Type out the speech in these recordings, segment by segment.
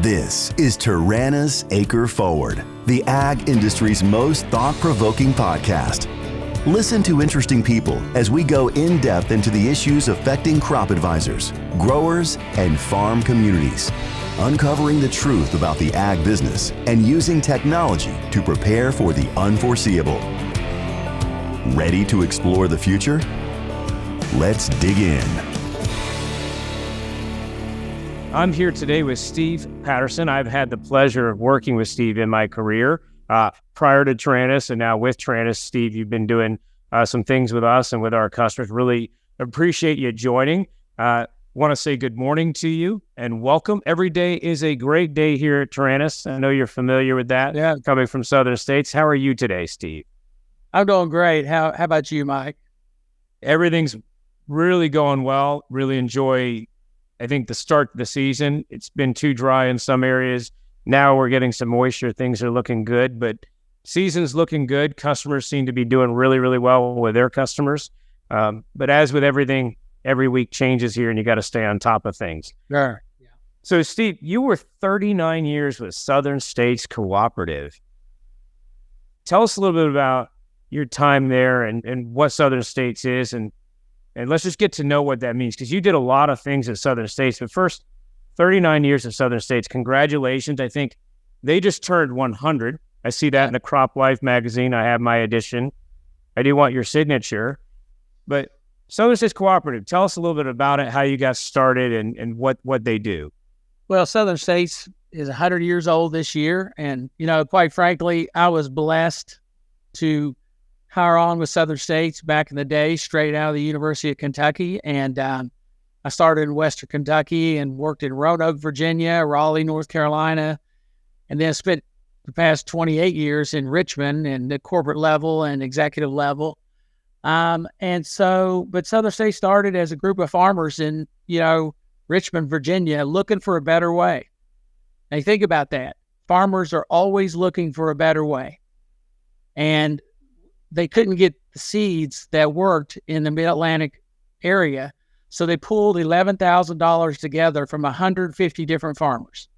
This is Tirana's AcreForward, the ag industry's most thought-provoking podcast. Listen to interesting people as we go in-depth into the issues affecting crop advisors, growers, and farm communities, uncovering the truth about the ag business and using technology to prepare for the unforeseeable. Ready to explore the future? Let's dig in. I'm here today with Steve Patterson. I've had the pleasure of working with Steve in my career prior to Tirana, and now with Tirana. Steve, you've been doing some things with us and with our customers. Really appreciate you joining. Want to say good morning to you and welcome. Every day is a great day here at Tirana. I know you're familiar with that. Yeah. Coming from Southern States. How are you today, Steve? I'm doing great. How about you, Mike? Everything's really going well. Really enjoy, I think, the start of the season. It's been too dry in some areas. Now we're getting some moisture. Things are looking good, but season's looking good. Customers seem to be doing really, really well with their customers. But as with everything, every week changes here and you got to stay on top of things. Sure. Yeah. So Steve, you were 39 years with Southern States Cooperative. Tell us a little bit about your time there and what Southern States is, and let's just get to know what that means, because you did a lot of things at Southern States. But first, 39 years at Southern States, congratulations. I think they just turned 100. I see that in the Crop Life magazine. I have my edition. I do want your signature. But Southern States Cooperative, tell us a little bit about it, how you got started and what they do. Well, Southern States is 100 years old this year. And, quite frankly, I was blessed to hire on with Southern States back in the day, straight out of the University of Kentucky. And I started in Western Kentucky and worked in Roanoke, Virginia, Raleigh, North Carolina, and then spent the past 28 years in Richmond and the corporate level and executive level. But Southern States started as a group of farmers in, Richmond, Virginia, looking for a better way. Now, you think about that. Farmers are always looking for a better way. And they couldn't get the seeds that worked in the Mid-Atlantic area, so they pulled $11,000 together from 150 different farmers.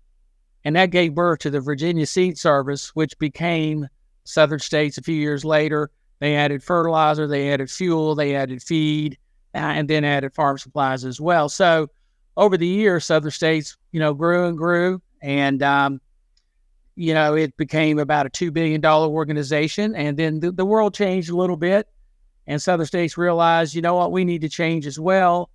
And that gave birth to the Virginia Seed Service, which became Southern States a few years later. They added fertilizer, they added fuel, they added feed, and then added farm supplies as well. So over the years, Southern States, grew and grew, and it became about a $2 billion organization. And then the world changed a little bit. And Southern States realized, we need to change as well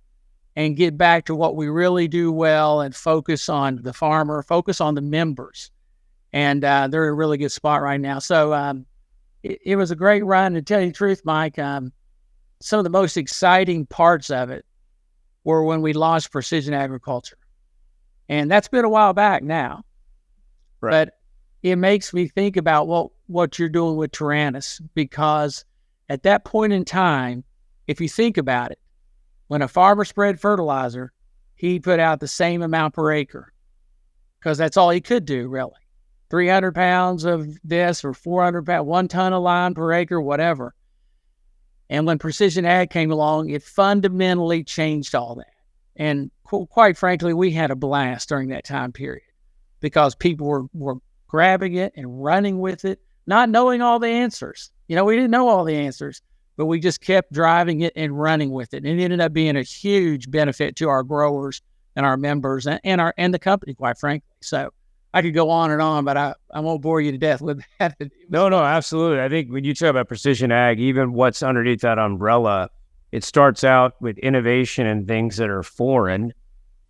and get back to what we really do well and focus on the farmer, focus on the members. And they're in a really good spot right now. So it was a great run. To tell you the truth, Mike, some of the most exciting parts of it were when we launched precision agriculture. And that's been a while back now. Right. But it makes me think about what you're doing with Tirana, because at that point in time, if you think about it, when a farmer spread fertilizer, he put out the same amount per acre, because that's all he could do, really. 300 pounds of this or 400 pounds, 1 ton of lime per acre, whatever. And when precision ag came along, it fundamentally changed all that. And quite frankly, we had a blast during that time period, because people were grabbing it and running with it, not knowing all the answers. We didn't know all the answers, but we just kept driving it and running with it. And it ended up being a huge benefit to our growers and our members and the company, quite frankly. So I could go on, but I won't bore you to death with that. No, absolutely. I think when you talk about precision ag, even what's underneath that umbrella, it starts out with innovation and things that are foreign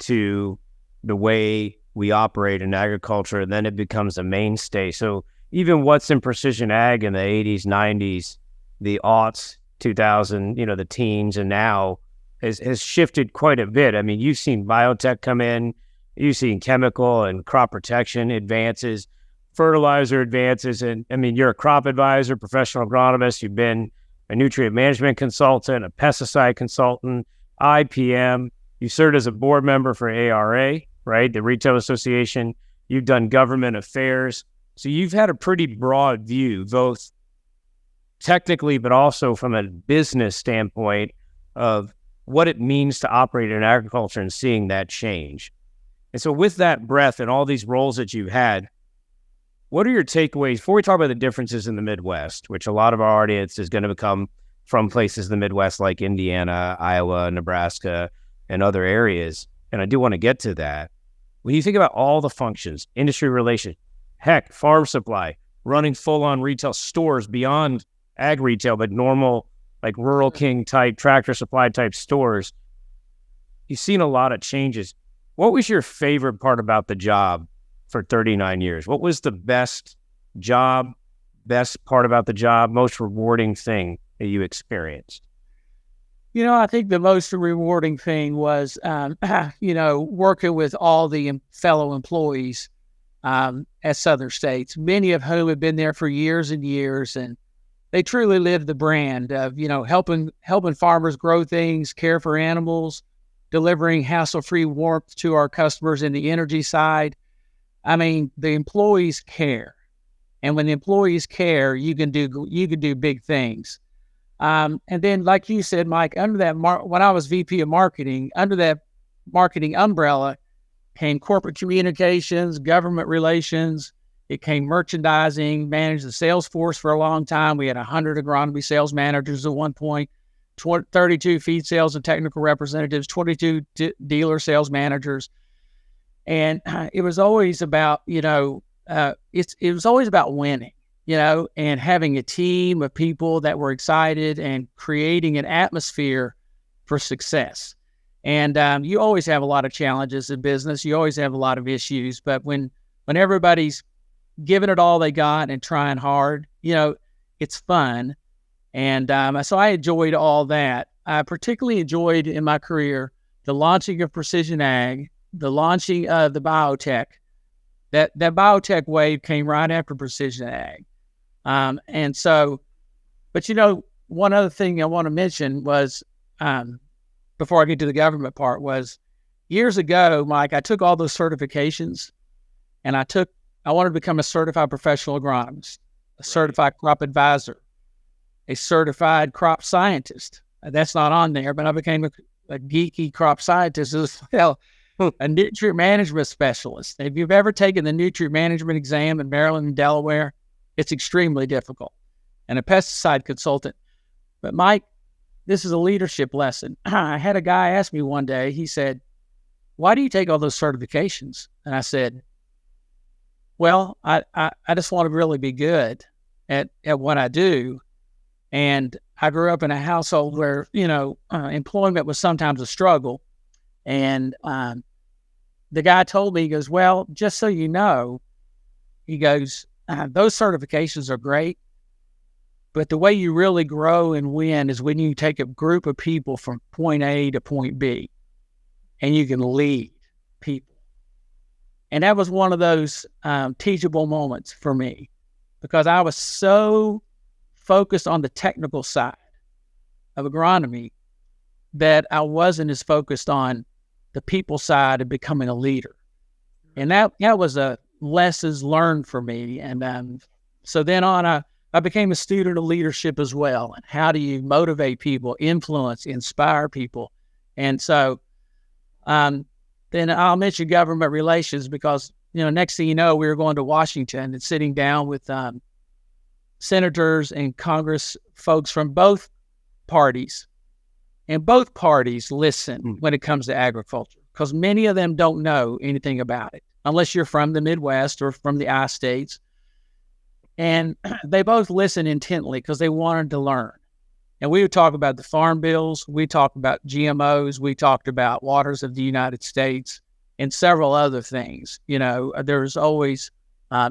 to the way we operate in agriculture, and then it becomes a mainstay. So even what's in precision ag in the 80s, 90s, the aughts, 2000, the teens, and now has shifted quite a bit. I mean, you've seen biotech come in, you've seen chemical and crop protection advances, fertilizer advances, and I mean, you're a crop advisor, professional agronomist, you've been a nutrient management consultant, a pesticide consultant, IPM, you served as a board member for ARA, right? The Retail Association. You've done government affairs. So you've had a pretty broad view, both technically, but also from a business standpoint of what it means to operate in agriculture and seeing that change. And so with that breadth and all these roles that you've had, what are your takeaways before we talk about the differences in the Midwest, which a lot of our audience is going to come from places in the Midwest like Indiana, Iowa, Nebraska, and other areas. And I do want to get to that. When you think about all the functions, industry relations, heck, farm supply, running full-on retail stores beyond ag retail, but normal, like Rural King type, Tractor Supply type stores, you've seen a lot of changes. What was your favorite part about the job for 39 years? What was the best part about the job, most rewarding thing that you experienced? I think the most rewarding thing was, working with all the fellow employees at Southern States, many of whom have been there for years and years, and they truly live the brand of, helping farmers grow things, care for animals, delivering hassle-free warmth to our customers in the energy side. I mean, the employees care, and when the employees care, you can do big things. And then, like you said, Mike, under that when I was VP of marketing, under that marketing umbrella came corporate communications, government relations. It came merchandising, managed the sales force for a long time. We had 100 agronomy sales managers at one point, 32 feed sales and technical representatives, 22 dealer sales managers. And it was always about, it was always about winning, and having a team of people that were excited and creating an atmosphere for success. And you always have a lot of challenges in business. You always have a lot of issues. But when everybody's giving it all they got and trying hard, it's fun. And so I enjoyed all that. I particularly enjoyed in my career the launching of precision ag, the launching of the biotech. That biotech wave came right after precision ag. And so, but one other thing I want to mention was, before I get to the government part, was years ago, Mike, I took all those certifications and I wanted to become a certified professional agronomist, a certified crop advisor, a certified crop scientist. That's not on there, but I became a geeky crop scientist as well, a nutrient management specialist. If you've ever taken the nutrient management exam in Maryland and Delaware, it's extremely difficult, and a pesticide consultant. But Mike, this is a leadership lesson. I had a guy ask me one day, he said, "Why do you take all those certifications?" And I said, "Well, I just want to really be good at what I do." And I grew up in a household where, employment was sometimes a struggle. And the guy told me, he goes, "Well, just so you know," he goes, "those certifications are great, but the way you really grow and win is when you take a group of people from point A to point B and you can lead people." And that was one of those teachable moments for me, because I was so focused on the technical side of agronomy that I wasn't as focused on the people side of becoming a leader. And that was a lessons learned for me. And so then on, I became a student of leadership as well. And how do you motivate people, influence, inspire people? And so then I'll mention government relations, because, next thing you know, we were going to Washington and sitting down with senators and Congress folks from both parties. And both parties listen when it comes to agriculture, because many of them don't know anything about it, unless you're from the Midwest or from the I-states. And they both listened intently because they wanted to learn. And we would talk about the farm bills. We talked about GMOs. We talked about waters of the United States and several other things. There's always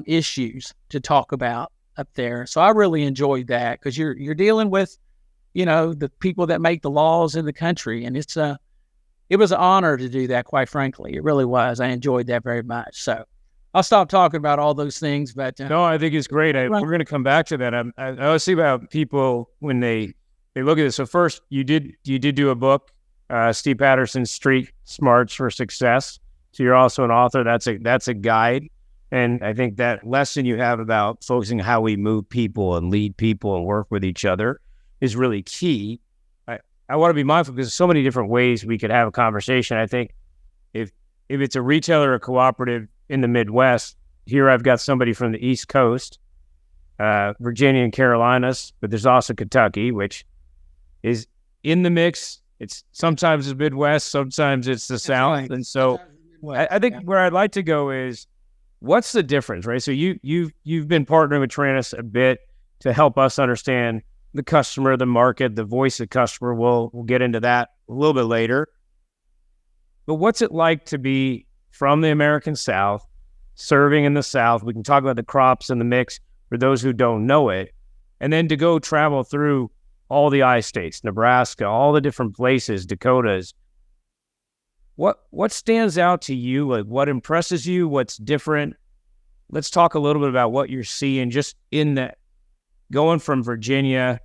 issues to talk about up there. So I really enjoyed that, because you're dealing with, the people that make the laws in the country. And it was an honor to do that, quite frankly. It really was. I enjoyed that very much. So I'll stop talking about all those things. But no, I think it's great. We're going to come back to that. I always see about people when they look at this. So first, you did do a book, Steve Patterson, Street Smarts for Success. So you're also an author. That's a guide. And I think that lesson you have about focusing on how we move people and lead people and work with each other is really key. I want to be mindful, because there's so many different ways we could have a conversation. I think if if it's a retailer or cooperative in the Midwest, here I've got somebody from the East Coast, Virginia and Carolinas, but there's also Kentucky, which is in the mix. It's sometimes the Midwest, sometimes it's the South. Right. And so I think where I'd like to go is, what's the difference, right? So you've been partnering with Taranis a bit to help us understand the customer, the market, the voice of the customer. We'll get into that a little bit later. But what's it like to be from the American South, serving in the South? We can talk about the crops and the mix for those who don't know it. And then to go travel through all the I-states, Nebraska, all the different places, Dakotas. What stands out to you? Like, what impresses you? What's different? Let's talk a little bit about what you're seeing just in that, going from Virginia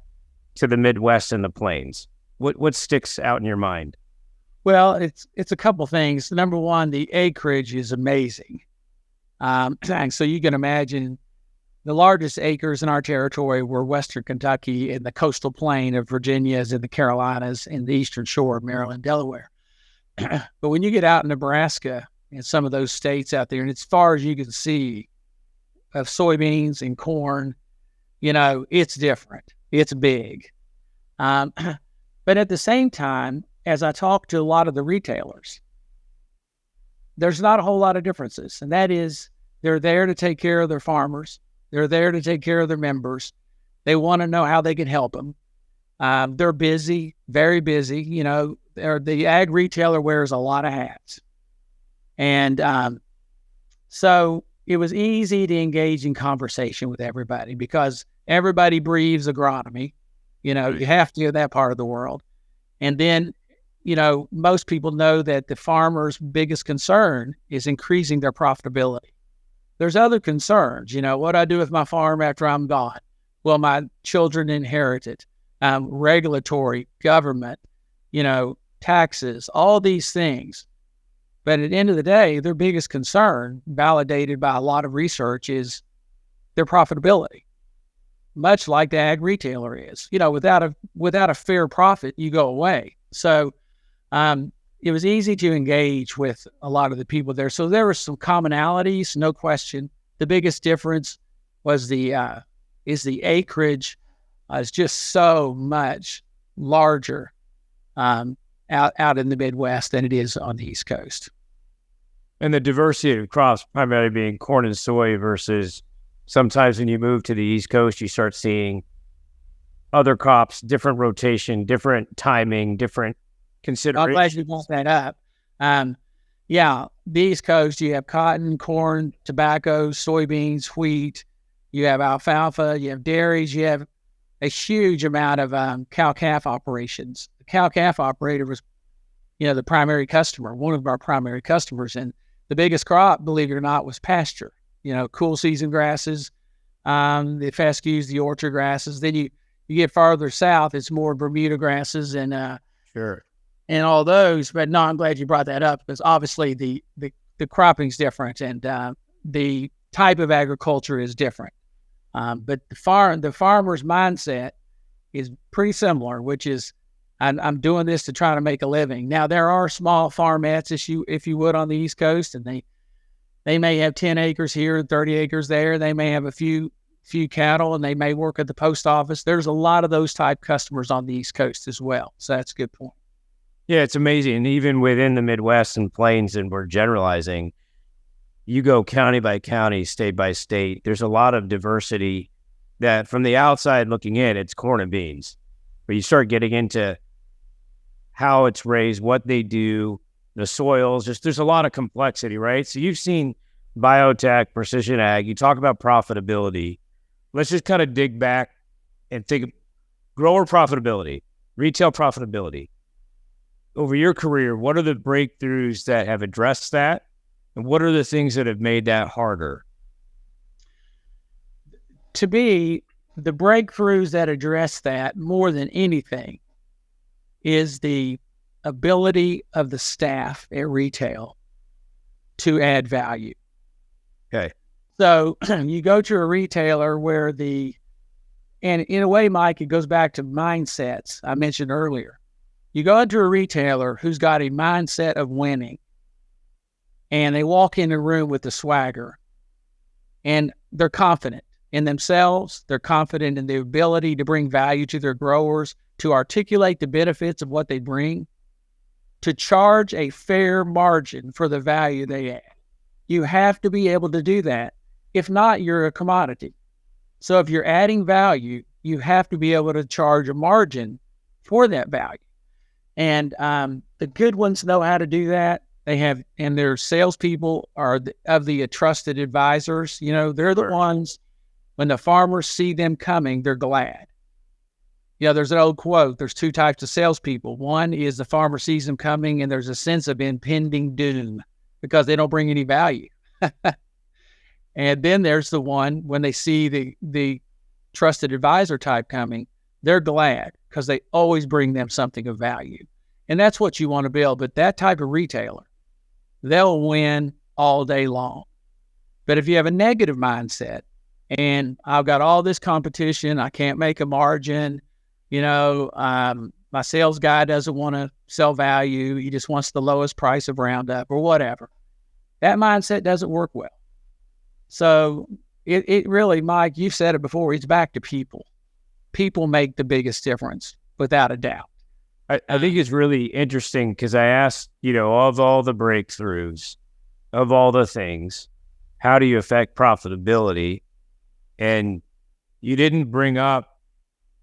to the Midwest and the Plains. What sticks out in your mind? Well, it's a couple things. Number one, the acreage is amazing. So you can imagine the largest acres in our territory were Western Kentucky and the coastal plain of Virginia's and the Carolinas and the eastern shore of Maryland, Delaware. But when you get out in Nebraska and some of those states out there, and as far as you can see of soybeans and corn, it's different. It's big. But at the same time, as I talk to a lot of the retailers, there's not a whole lot of differences. And that is, they're there to take care of their farmers. They're there to take care of their members. They want to know how they can help them. They're busy, very busy. The ag retailer wears a lot of hats. And so it was easy to engage in conversation with everybody because everybody breathes agronomy. You have to in that part of the world. And then, most people know that the farmer's biggest concern is increasing their profitability. There's other concerns, what I do with my farm after I'm gone. Well, my children inherit it. Regulatory, government, taxes, all these things. But at the end of the day, their biggest concern, validated by a lot of research, is their profitability. Much like the ag retailer is. Without a fair profit, you go away. So it was easy to engage with a lot of the people there. So there were some commonalities, no question. The biggest difference was the acreage is just so much larger out in the Midwest than it is on the East Coast. And the diversity of crops primarily being corn and soy versus sometimes when you move to the East Coast, you start seeing other crops, different rotation, different timing, different considerations. I'm glad you brought that up. The East Coast, you have cotton, corn, tobacco, soybeans, wheat. You have alfalfa, you have dairies, you have a huge amount of cow-calf operations. The cow-calf operator was, the primary customer, one of our primary customers. And the biggest crop, believe it or not, was pasture. Cool season grasses, the fescues, the orchard grasses. Then you get farther south, it's more Bermuda grasses and sure, and all those. But no, I'm glad you brought that up because obviously the cropping's different and the type of agriculture is different. But the farmer's mindset is pretty similar, which is I'm doing this to try to make a living. Now there are small farmettes, if you would, on the East Coast, and they may have 10 acres here and 30 acres there. They may have a few cattle, and they may work at the post office. There's a lot of those type customers on the East Coast as well. So that's a good point. Yeah, it's amazing. And even within the Midwest and Plains, and we're generalizing, you go county by county, state by state, there's a lot of diversity that from the outside looking in, it's corn and beans. But you start getting into how it's raised, what they do, the soils, there's a lot of complexity, right? So you've seen biotech, precision ag, you talk about profitability. Let's just kind of dig back and think of grower profitability, retail profitability. Over your career, what are the breakthroughs that have addressed that? And what are the things that have made that harder? To me, the breakthroughs that address that more than anything is the ability of the staff at retail to add value. Okay. So you go to a retailer where and in a way, Mike, it goes back to mindsets I mentioned earlier. You go into a retailer who's got a mindset of winning. and they walk in the room with the swagger, and they're confident in themselves. They're confident in the ability to bring value to their growers, to articulate the benefits of what they bring, to charge a fair margin for the value they add. You have to be able to do that. If not, you're a commodity. So if you're adding value, you have to be able to charge a margin for that value. And the good ones know how to do that. They have, and their salespeople are of the trusted advisors. You know, they're the ones, when the farmers see them coming, they're glad. You know, there's an old quote, there's two types of salespeople. One is the farmer sees them coming and there's a sense of impending doom because they don't bring any value. And then there's the one, when they see the trusted advisor type coming, they're glad because they always bring them something of value. And that's what you want to build. But that type of retailer, they'll win all day long. But if you have a negative mindset and I've got all this competition, I can't make a margin, you know, my sales guy doesn't want to sell value, he just wants the lowest price of Roundup or whatever, that mindset doesn't work well. So it really, Mike, you've said it before, it's back to people. People make the biggest difference, without a doubt. I think it's really interesting because I asked, you know, of all the breakthroughs, of all the things, how do you affect profitability? And you didn't bring up,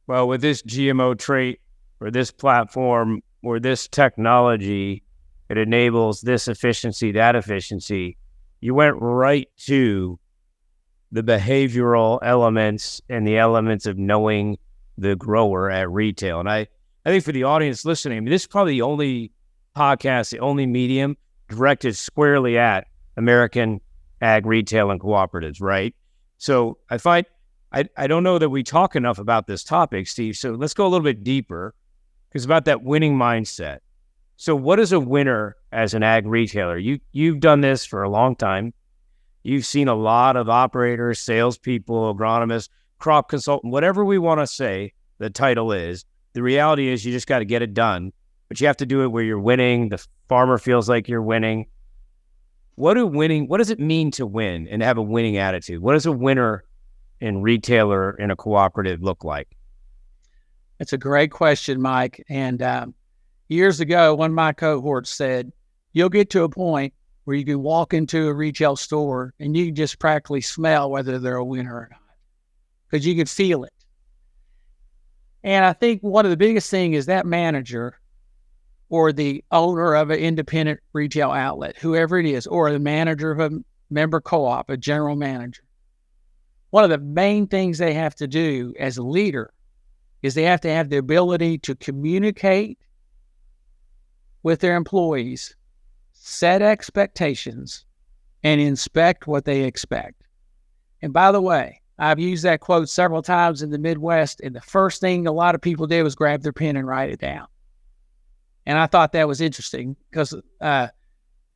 well, with this GMO trait or this platform or this technology, it enables this efficiency, that efficiency. You went right to the behavioral elements and the elements of knowing the grower at retail. And I think for the audience listening, I mean, this is probably the only podcast, the only medium directed squarely at American ag retail and cooperatives, right? So I find, I don't know that we talk enough about this topic, Steve. So let's go a little bit deeper, because about that winning mindset. So what is a winner as an ag retailer? You've done this for a long time. You've seen a lot of operators, salespeople, agronomists, crop consultant, whatever we want to say the title is. The reality is you just got to get it done, but you have to do it where you're winning. The farmer feels like you're winning. What does it mean to win and have a winning attitude? What does a winner in retailer in a cooperative look like? It's a great question, Mike. And years ago, one of my cohorts said, you'll get to a point where you can walk into a retail store and you can just practically smell whether they're a winner or not, because you can feel it. And I think one of the biggest things is that manager or the owner of an independent retail outlet, whoever it is, or the manager of a member co-op, a general manager. One of the main things they have to do as a leader is they have to have the ability to communicate with their employees, set expectations, and inspect what they expect. And by the way, I've used that quote several times in the Midwest, and the first thing a lot of people did was grab their pen and write it down. And I thought that was interesting because at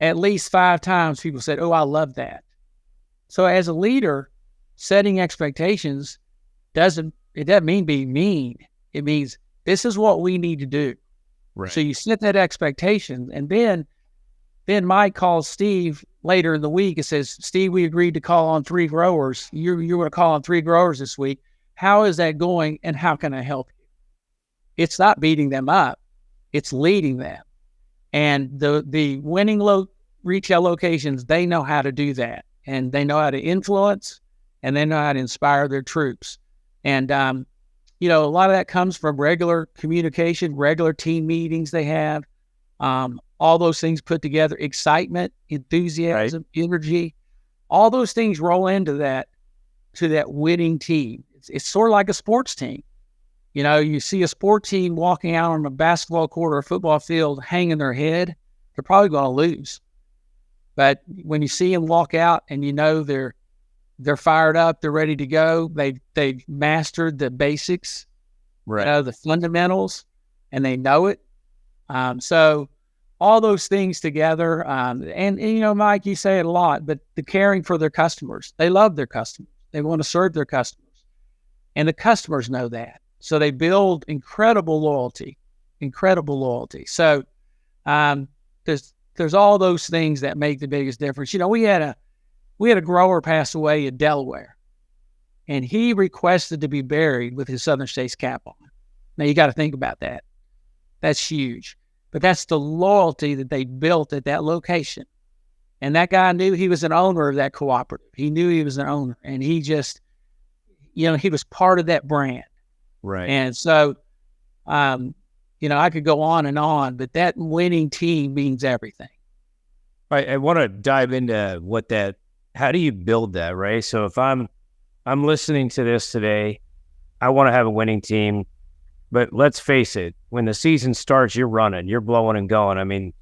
least 5 times people said, oh, I love that. So as a leader, setting expectations doesn't mean be mean. It means this is what we need to do. Right. So you set that expectation, and then Mike calls Steve later in the week and says, Steve, we agreed to call on 3 growers. You're going to call on 3 growers this week. How is that going, and how can I help you? It's not beating them up. It's leading them. And the winning retail locations, they know how to do that. And they know how to influence, and they know how to inspire their troops. And, you know, a lot of that comes from regular communication, regular team meetings they have, all those things put together, excitement, enthusiasm, right, energy, all those things roll into that, to that winning team. It's sort of like a sports team. You know, you see a sport team walking out on a basketball court or a football field hanging their head, they're probably going to lose. But when you see them walk out and you know they're fired up, they're ready to go, they've mastered the basics, right, you know, the fundamentals, and they know it. So all those things together, and you know, Mike, you say it a lot, but the caring for their customers, they love their customers. They want to serve their customers, and the customers know that. So they build incredible loyalty. So there's all those things that make the biggest difference. We had a grower pass away in Delaware, and he requested to be buried with his Southern States cap on. Now you got to think about that. That's huge. But that's the loyalty that they built at that location. And that guy knew he was an owner of that cooperative. He knew he was an owner, and he just, he was part of that brand. Right. And so, I could go on, but that winning team means everything. I want to dive into how do you build that, right? So if I'm listening to this today, I want to have a winning team, but let's face it, when the season starts, you're running, you're blowing and going. I mean,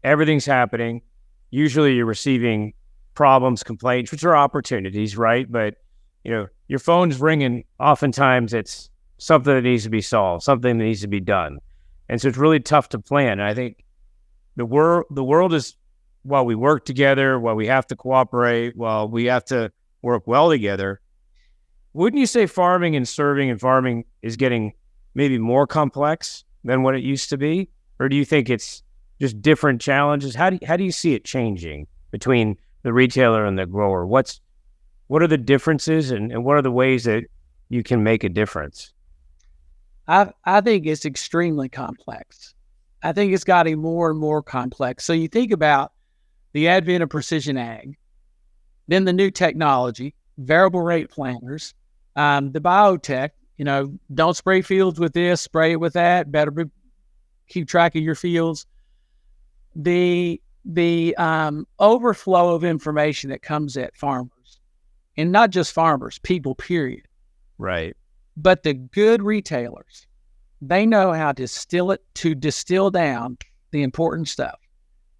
everything's happening. Usually you're receiving problems, complaints, which are opportunities, right? But, your phone's ringing. Oftentimes it's something that needs to be solved, something that needs to be done. And so it's really tough to plan. And I think the world is, while we work together, while we have to cooperate, while we have to work well together, wouldn't you say farming and serving and farming is getting maybe more complex than what it used to be? Or do you think it's just different challenges? How do you see it changing between the retailer and the grower? What are the differences, and what are the ways that you can make a difference? I think it's extremely complex. I think it's gotten more and more complex. So you think about the advent of precision ag, then the new technology, variable rate planters, the biotech, don't spray fields with this, spray it with that, better keep track of your fields. The overflow of information that comes at farmers, and not just farmers, people, period. Right. But the good retailers, they know how to distill down the important stuff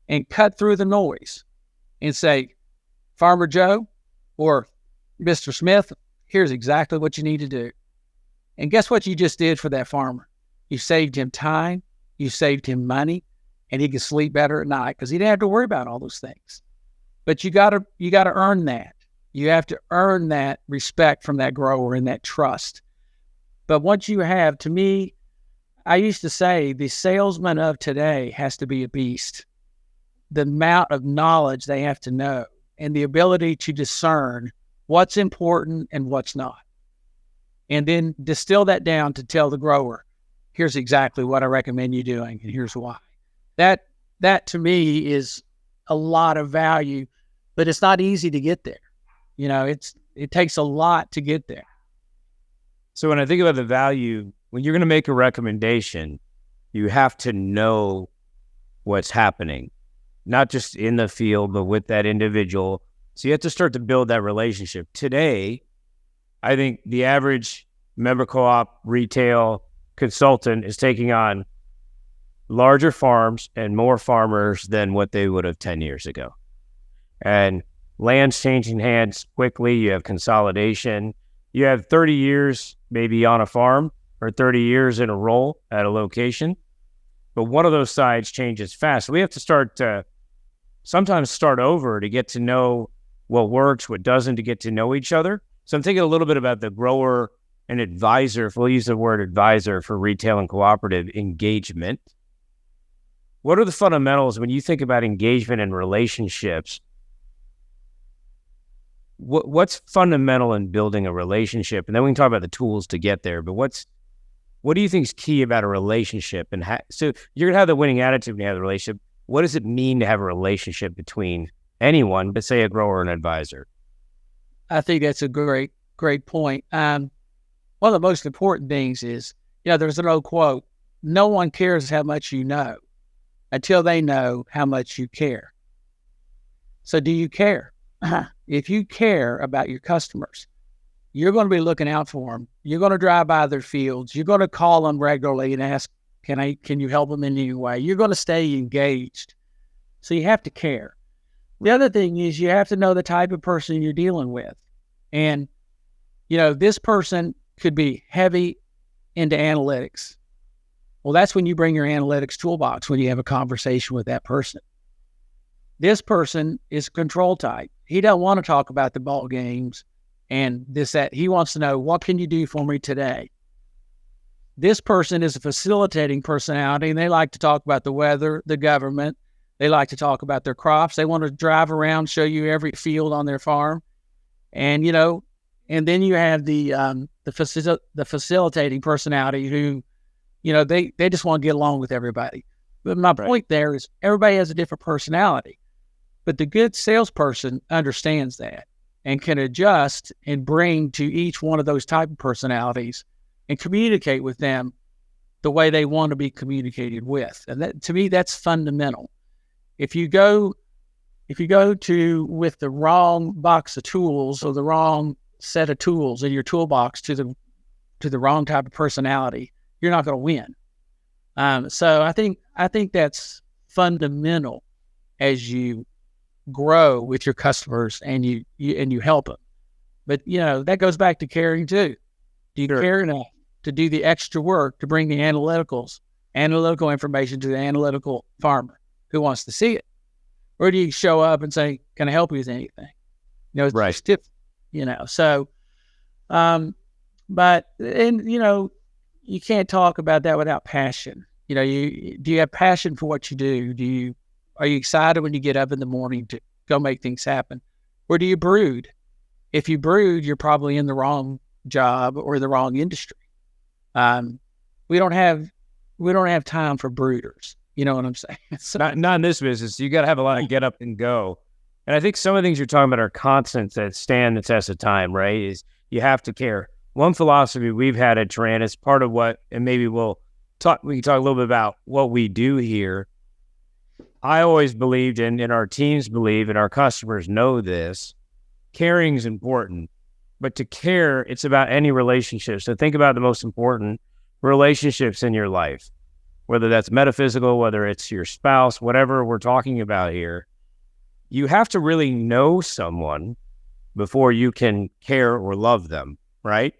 and cut through the noise and say, Farmer Joe or Mr. Smith, here's exactly what you need to do. And guess what you just did for that farmer? You saved him time, you saved him money, and he could sleep better at night because he didn't have to worry about all those things. But you gotta earn that. You have to earn that respect from that grower and that trust. But once you have, to me, I used to say the salesman of today has to be a beast. The amount of knowledge they have to know and the ability to discern what's important and what's not. And then distill that down to tell the grower, here's exactly what I recommend you doing, and here's why. That to me is a lot of value, but it's not easy to get there. It takes a lot to get there. So when I think about the value, when you're going to make a recommendation, you have to know what's happening, not just in the field, but with that individual. So you have to start to build that relationship. Today, I think the average member co-op retail consultant is taking on larger farms and more farmers than what they would have 10 years ago. And land's changing hands quickly. You have consolidation. You have 30 years maybe on a farm or 30 years in a role at a location. But one of those sides changes fast. So we have to sometimes start over to get to know what works, what doesn't, to get to know each other. So I'm thinking a little bit about the grower and advisor, if we'll use the word advisor for retail and cooperative engagement. What are the fundamentals when you think about engagement and relationships? What's fundamental in building a relationship? And then we can talk about the tools to get there. But what do you think is key about a relationship? And so you're going to have the winning attitude when you have the relationship. What does it mean to have a relationship between anyone, but say a grower and advisor? I think that's a great point. One of the most important things is, there's an old quote, no one cares how much you know until they know how much you care. So do you care? If you care about your customers, you're going to be looking out for them. You're going to drive by their fields. You're going to call them regularly and ask, can you help them in any way? You're going to stay engaged. So you have to care. The other thing is you have to know the type of person you're dealing with. And, this person could be heavy into analytics. Well, that's when you bring your analytics toolbox when you have a conversation with that person. This person is control type. He doesn't want to talk about the ball games and this, that. He wants to know, what can you do for me today? This person is a facilitating personality, and they like to talk about the weather, the government, They like to talk about their crops. They want to drive around, show you every field on their farm. And, and then you have the facilitating personality who, they just want to get along with everybody. But my point there is everybody has a different personality. But the good salesperson understands that and can adjust and bring to each one of those type of personalities and communicate with them the way they want to be communicated with. And that, to me, that's fundamental. If you go to with the wrong box of tools or the wrong set of tools in your toolbox to the wrong type of personality, you're not going to win. So I think that's fundamental as you grow with your customers and you help them. But that goes back to caring too. Do you care enough to do the extra work to bring the analytical information to the analytical farmer who wants to see it? Or do you show up and say, "Can I help you with anything?" It's just different, So, but you can't talk about that without passion. Do you have passion for what you do? Are you excited when you get up in the morning to go make things happen? Or do you brood? If you brood, you're probably in the wrong job or the wrong industry. We don't have time for brooders. You know what I'm saying? So, not in this business. You got to have a lot of get up and go. And I think some of the things you're talking about are constants that stand the test of time, right? Is you have to care. One philosophy we've had at Taranis, part of what, and maybe we can talk a little bit about what we do here. I always believed, and our teams believe, and our customers know this, caring is important. But to care, it's about any relationship. So think about the most important relationships in your life, whether that's metaphysical, whether it's your spouse, whatever we're talking about here. You have to really know someone before you can care or love them, right?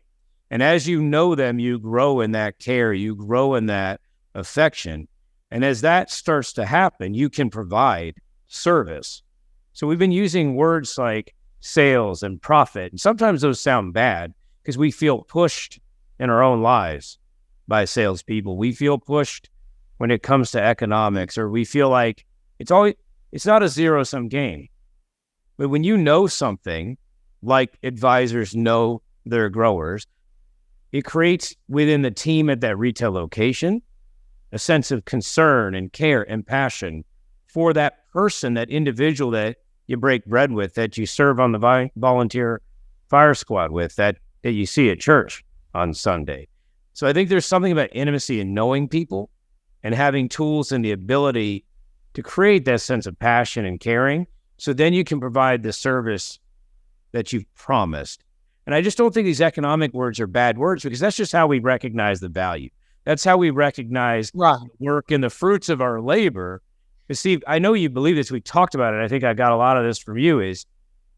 And as you know them, you grow in that care, you grow in that affection. And as that starts to happen, you can provide service. So we've been using words like sales and profit. And sometimes those sound bad because we feel pushed in our own lives by salespeople. We feel pushed when it comes to economics, or we feel like it's not a zero-sum game. But when you know something, like advisors know their growers, it creates within the team at that retail location a sense of concern and care and passion for that person, that individual that you break bread with, that you serve on the volunteer fire squad with, that you see at church on Sunday. So I think there's something about intimacy and knowing people and having tools and the ability to create that sense of passion and caring. So then you can provide the service that you've promised. And I just don't think these economic words are bad words, because that's just how we recognize the value. That's how we recognize the work and the fruits of our labor. But Steve, I know you believe this. We talked about it. I think I got a lot of this from you, is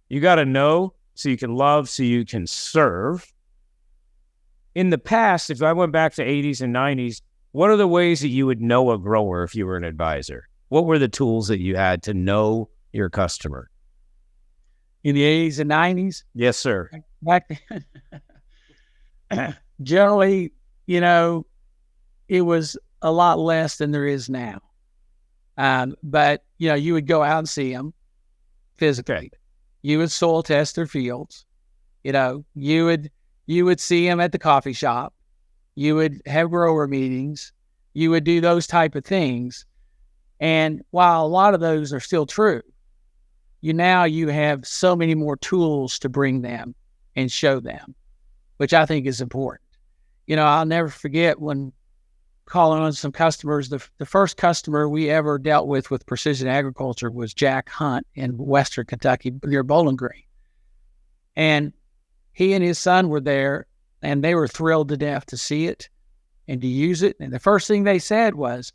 you got to know so you can love, so you can serve. In the past, if I went back to 80s and 90s, what are the ways that you would know a grower if you were an advisor? What were the tools that you had to know your customer? In the 80s and 90s? Yes, sir. Back then, generally, it was a lot less than there is now. But, you would go out and see them physically. Okay. You would soil test their fields. You would see them at the coffee shop. You would have grower meetings. You would do those type of things. And while a lot of those are still true, you have so many more tools to bring them and show them, which I think is important. I'll never forget when calling on some customers, the first customer we ever dealt with precision agriculture was Jack Hunt in Western Kentucky near Bowling Green. And he and his son were there, and they were thrilled to death to see it and to use it. And the first thing they said was,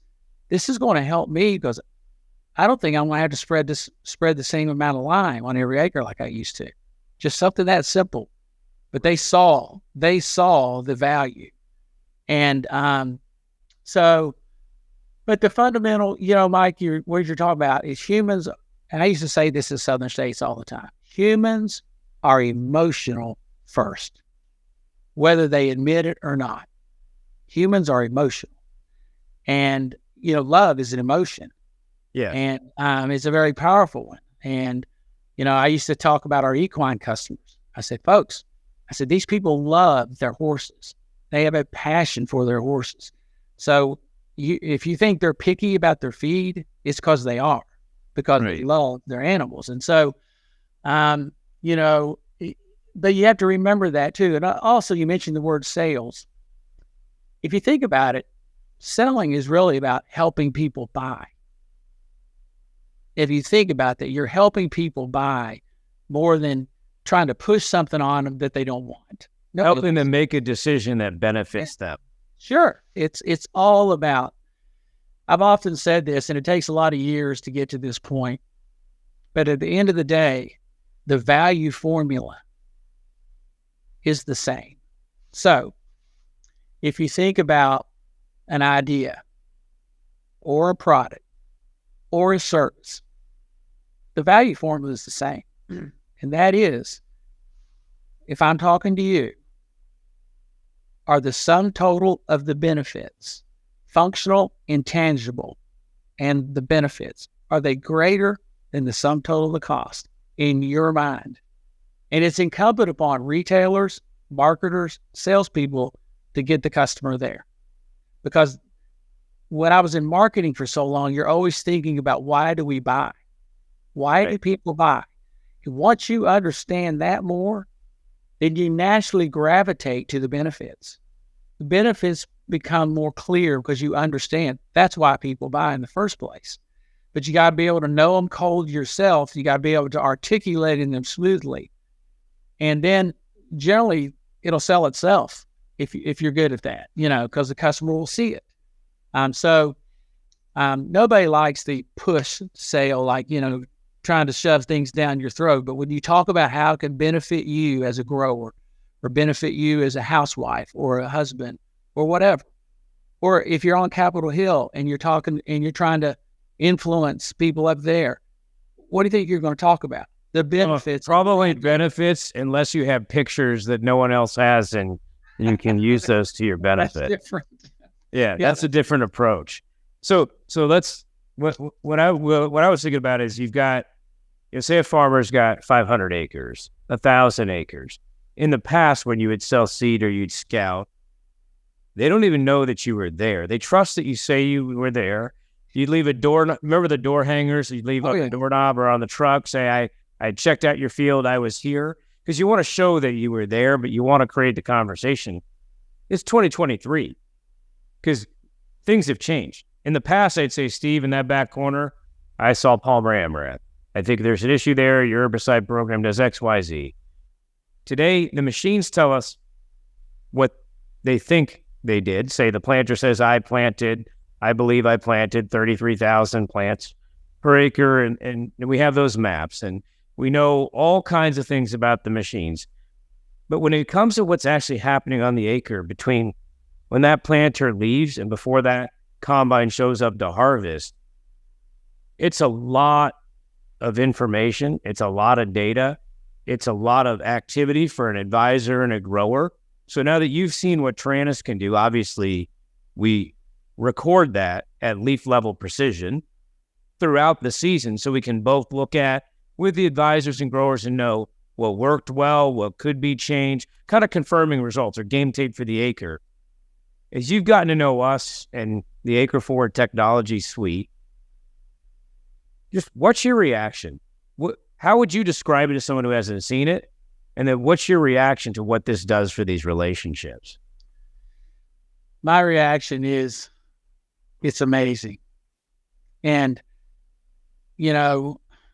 "This is going to help me because I don't think I'm going to have to spread the same amount of lime on every acre like I used to." Just something that simple. But they saw the value. And but the fundamental, Mike, what you're talking about is humans, and I used to say this in Southern states all the time, humans are emotional first, whether they admit it or not. Humans are emotional. And, love is an emotion. Yeah. And it's a very powerful one. And, I used to talk about our equine customers. I said, folks, these people love their horses. They have a passion for their horses. So if you think they're picky about their feed, it's because they are, because they love their animals. And so, but you have to remember that too. And also, you mentioned the word sales. If you think about it, selling is really about helping people buy. If you think about that, you're helping people buy more than trying to push something on them that they don't want. Helping them make a decision that benefits them. Sure. It's all about, I've often said this, and it takes a lot of years to get to this point, but at the end of the day, the value formula is the same. So if you think about an idea or a product or a service, the value formula is the same. And that is, if I'm talking to you, are the sum total of the benefits, functional, intangible, and the benefits, are they greater than the sum total of the cost in your mind? And it's incumbent upon retailers, marketers, salespeople to get the customer there. Because when I was in marketing for so long, you're always thinking about, why do we buy? Why do people buy? And once you understand that more, then you naturally gravitate to the benefits. The benefits become more clear because you understand that's why people buy in the first place. But you got to be able to know them cold yourself. You got to be able to articulate them smoothly. And then generally it'll sell itself if you're good at that, because the customer will see it. Nobody likes the push sale, like, trying to shove things down your throat. But when you talk about how it can benefit you as a grower, or benefit you as a housewife or a husband or whatever, or if you're on Capitol Hill and you're talking and you're trying to influence people up there, what do you think you're going to talk about? The benefits. Probably benefits, unless you have pictures that no one else has and you can use those to your benefit. That's different. Yeah, that's a different approach. So let's, what I was thinking about is, you've got, say a farmer's got 500 acres, 1,000 acres. In the past, when you would sell seed or you'd scout, they don't even know that you were there. They trust that you say you were there. You'd leave a door, remember the door hangers? You'd leave a doorknob or on the truck, say, I checked out your field, I was here. Because you want to show that you were there, but you want to create the conversation. It's 2023. Because things have changed. In the past, I'd say, Steve, in that back corner, I saw Palmer Amaranth. I think there's an issue there. Your herbicide program does X, Y, Z. Today, the machines tell us what they think they did. Say the planter says, I believe I planted 33,000 plants per acre. And we have those maps. And we know all kinds of things about the machines. But when it comes to what's actually happening on the acre between when that planter leaves and before that combine shows up to harvest, it's a lot of information. It's a lot of data. It's a lot of activity for an advisor and a grower. So now that you've seen what Taranis can do, obviously we record that at leaf level precision throughout the season, so we can both look at with the advisors and growers and know what worked well, what could be changed, kind of confirming results or game tape for the acre. As you've gotten to know us and the AcreForward technology suite, just what's your reaction? How would you describe it to someone who hasn't seen it? And then what's your reaction to what this does for these relationships? My reaction is, it's amazing. And,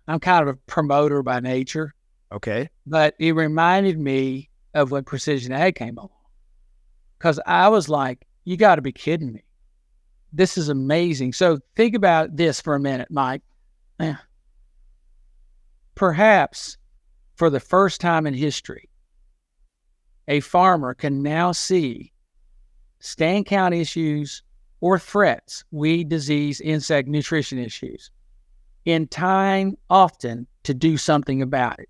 I'm kind of a promoter by nature. Okay. But it reminded me of when Precision Ag came along. Because I was like, you got to be kidding me. This is amazing. So think about this for a minute, Mike. Perhaps for the first time in history, a farmer can now see stand count issues or threats, weed, disease, insect, nutrition issues, in time often to do something about it.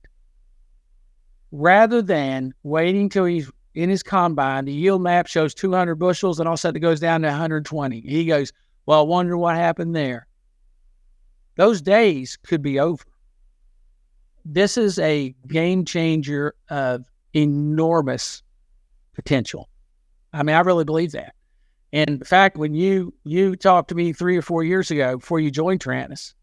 Rather than waiting till he's in his combine, the yield map shows 200 bushels and all of a sudden it goes down to 120. He goes, well, I wonder what happened there. those days could be over. This is a game changer of enormous potential. I mean, I really believe that. And in fact, when you talked to me 3 or 4 years ago before you joined Taranis,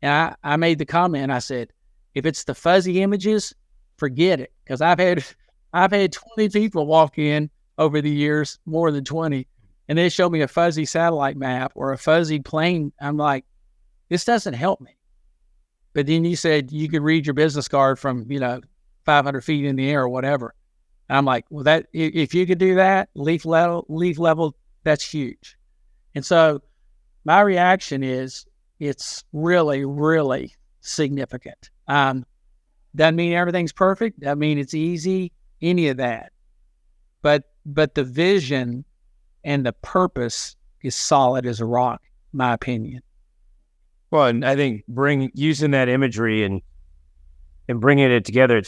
and I made the comment, I said, if it's the fuzzy images, forget it. Because I've had 20 people walk in over the years, more than 20, and they show me a fuzzy satellite map or a fuzzy plane. I'm like, this doesn't help me. But then you said you could read your business card from, 500 feet in the air or whatever. And I'm like, well, that if you could do that, leaf level, that's huge. And so my reaction is it's really, really significant. Doesn't mean everything's perfect. Doesn't mean it's easy, any of that. But the vision and the purpose is solid as a rock, in my opinion. Well, and I think using that imagery and bringing it together,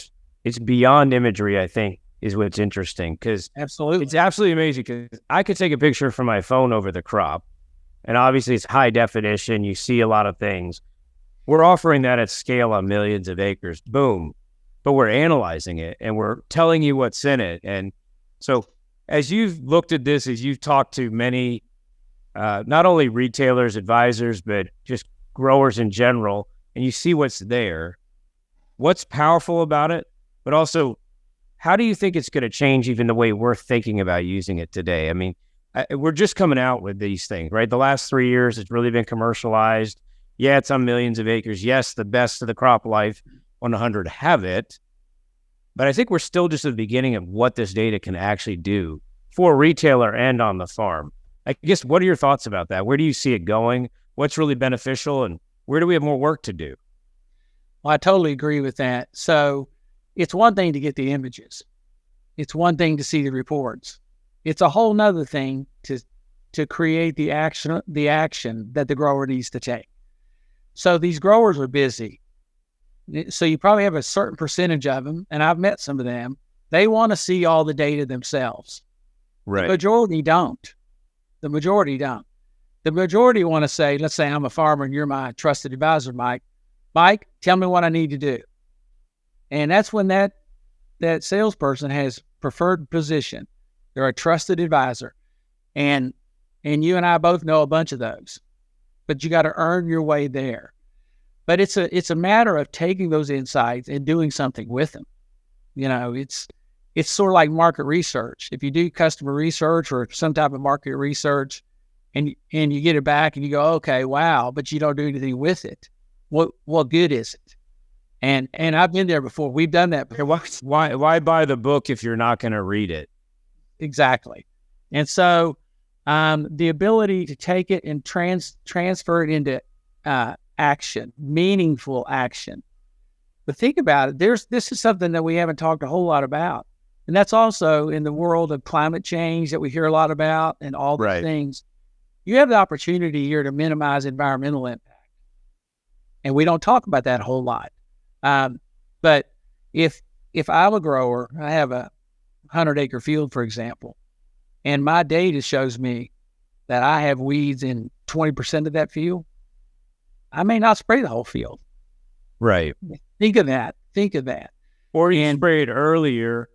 it's beyond imagery, I think, is what's interesting, because absolutely, it's absolutely amazing, because I could take a picture from my phone over the crop, and obviously it's high definition. You see a lot of things. We're offering that at scale on millions of acres. Boom. But we're analyzing it, and we're telling you what's in it. And so as you've looked at this, as you've talked to many, not only retailers, advisors, but just growers in general, and you see what's there, what's powerful about it, but also how do you think it's going to change even the way we're thinking about using it today? I mean, we're just coming out with these things, right? The last 3 years, it's really been commercialized. Yeah, it's on millions of acres. Yes, the best of the crop life 100 have it. But I think we're still just at the beginning of what this data can actually do for a retailer and on the farm. I guess, what are your thoughts about that? Where do you see it going? What's really beneficial, and where do we have more work to do? Well, I totally agree with that. So it's one thing to get the images. It's one thing to see the reports. It's a whole nother thing to create the action that the grower needs to take. So these growers are busy. So you probably have a certain percentage of them, and I've met some of them. They want to see all the data themselves. Right. The majority don't. The majority want to say, let's say I'm a farmer and you're my trusted advisor, Mike. Mike, tell me what I need to do. And that's when that salesperson has preferred position. They're a trusted advisor. And you and I both know a bunch of those. But you got to earn your way there. But it's a matter of taking those insights and doing something with them. It's sort of like market research. If you do customer research or some type of market research and you get it back and you go, okay, wow, but you don't do anything with it, what good is it? And I've been there before. We've done that before. Why buy the book if you're not going to read it? Exactly. And so the ability to take it and transfer it into action, meaningful action. But think about it. This is something that we haven't talked a whole lot about. And that's also in the world of climate change that we hear a lot about and all these right. things. You have the opportunity here to minimize environmental impact. And we don't talk about that a whole lot. But if I'm a grower, I have a 100-acre field, for example, and my data shows me that I have weeds in 20% of that field, I may not spray the whole field. Right. Think of that. Or you spray it earlier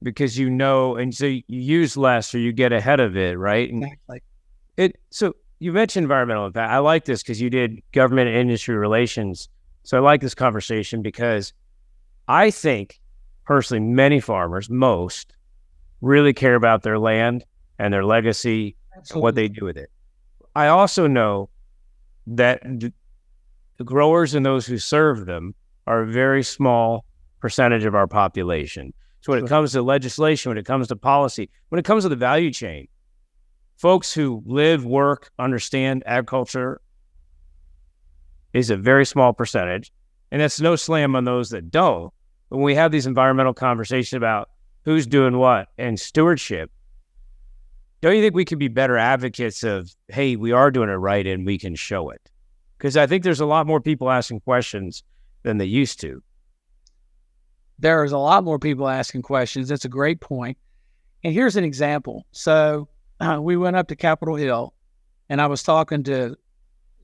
because and so you use less or you get ahead of it, right? Exactly. So you mentioned environmental impact. I like this because you did government and industry relations. So I like this conversation because I think, personally, many farmers, most, really care about their land and their legacy and what they do with it. I also know that the growers and those who serve them are a very small percentage of our population. So when it comes to legislation, when it comes to policy, when it comes to the value chain, folks who live, work, understand agriculture is a very small percentage. And that's no slam on those that don't. But when we have these environmental conversations about who's doing what and stewardship, don't you think we could be better advocates of, hey, we are doing it right and we can show it? Because I think there's a lot more people asking questions than they used to. There's a lot more people asking questions. That's a great point. And here's an example. So we went up to Capitol Hill, and I was talking to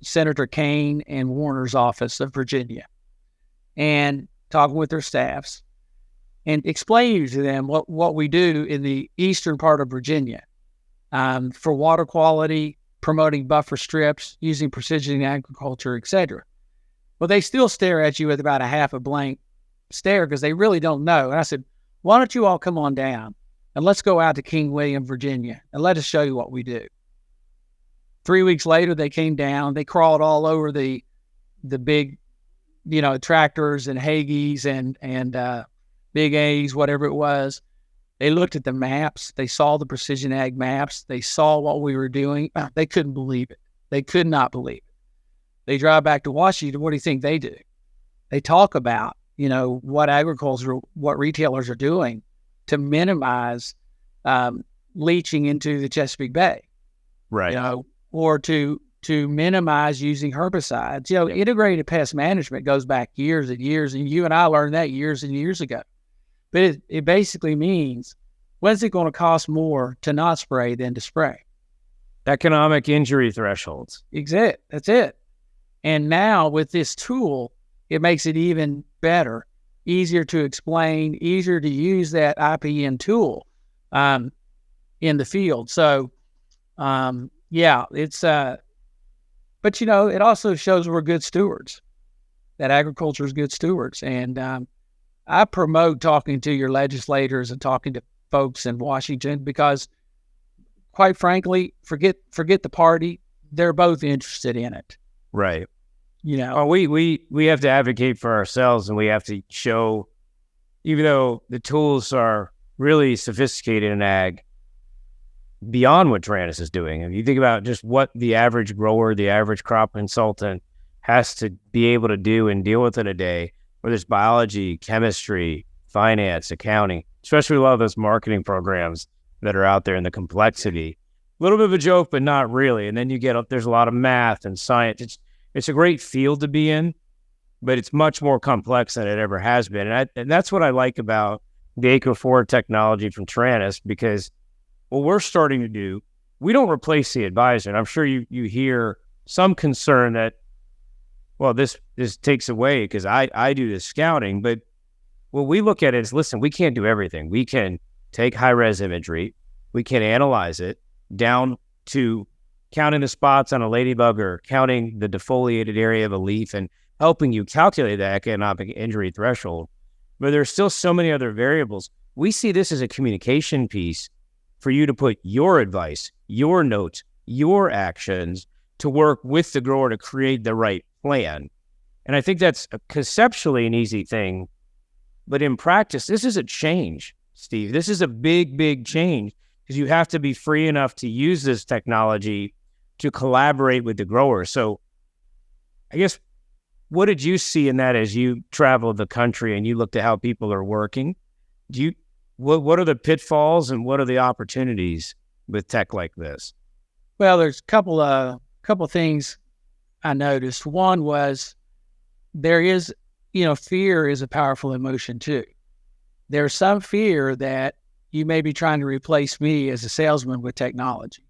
Senator Kane and Warner's office of Virginia and talking with their staffs and explaining to them what we do in the eastern part of Virginia for water quality, promoting buffer strips, using precision agriculture, etc. Well, they still stare at you with about a half a blank stare because they really don't know. And I said, why don't you all come on down and let's go out to King William, Virginia, and let us show you what we do. 3 weeks later, they came down. They crawled all over the big, tractors and Hagies and Big A's, whatever it was. They looked at the maps. They saw the precision ag maps. They saw what we were doing. They couldn't believe it. They could not believe it. They drive back to Washington. What do you think they do? They talk about, what retailers are doing to minimize leaching into the Chesapeake Bay. Right. Or to minimize using herbicides. Integrated pest management goes back years and years, and you and I learned that years and years ago. But it basically means, when's it going to cost more to not spray than to spray? Economic injury thresholds. Exactly. That's it. And now with this tool, it makes it even better, easier to explain, easier to use that IPN tool in the field. So, it's, but it also shows we're good stewards, that agriculture is good stewards. And I promote talking to your legislators and talking to folks in Washington because, quite frankly, forget the party. They're both interested in it. Right. We have to advocate for ourselves, and we have to show, even though the tools are really sophisticated in ag, beyond what Taranis is doing. If you think about just what the average grower, the average crop consultant has to be able to do and deal with in a day, whether it's biology, chemistry, finance, accounting, especially a lot of those marketing programs that are out there and the complexity. A little bit of a joke, but not really. And then there's a lot of math and science. It's a great field to be in, but it's much more complex than it ever has been. And that's what I like about the AcreForward technology from Taranis, because what we're starting to do, we don't replace the advisor. And I'm sure you hear some concern that, well, this takes away because I do the scouting. But what we look at is, listen, we can't do everything. We can take high-res imagery. We can analyze it down to counting the spots on a ladybug or counting the defoliated area of a leaf and helping you calculate the economic injury threshold. But there's still so many other variables. We see this as a communication piece for you to put your advice, your notes, your actions to work with the grower to create the right plan. And I think that's conceptually an easy thing, but in practice, this is a change, Steve. This is a big, big change because you have to be free enough to use this technology to collaborate with the grower. So I guess, what did you see in that as you traveled the country and you looked at how people are working? What are the pitfalls and what are the opportunities with tech like this? Well, there's a couple things I noticed. One was there is, fear is a powerful emotion too. There's some fear that you may be trying to replace me as a salesman with technology.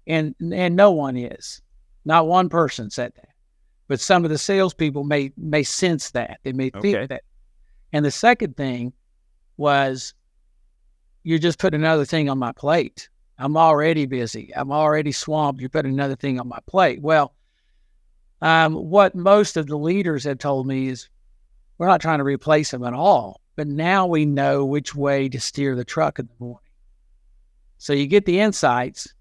And no one is. Not one person said that. But some of the salespeople may sense that. They may feel that. And the second thing was, you're just putting another thing on my plate. I'm already busy. I'm already swamped. You're putting another thing on my plate. Well, what most of the leaders have told me is, we're not trying to replace them at all. But now we know which way to steer the truck in the morning. So you get the insights,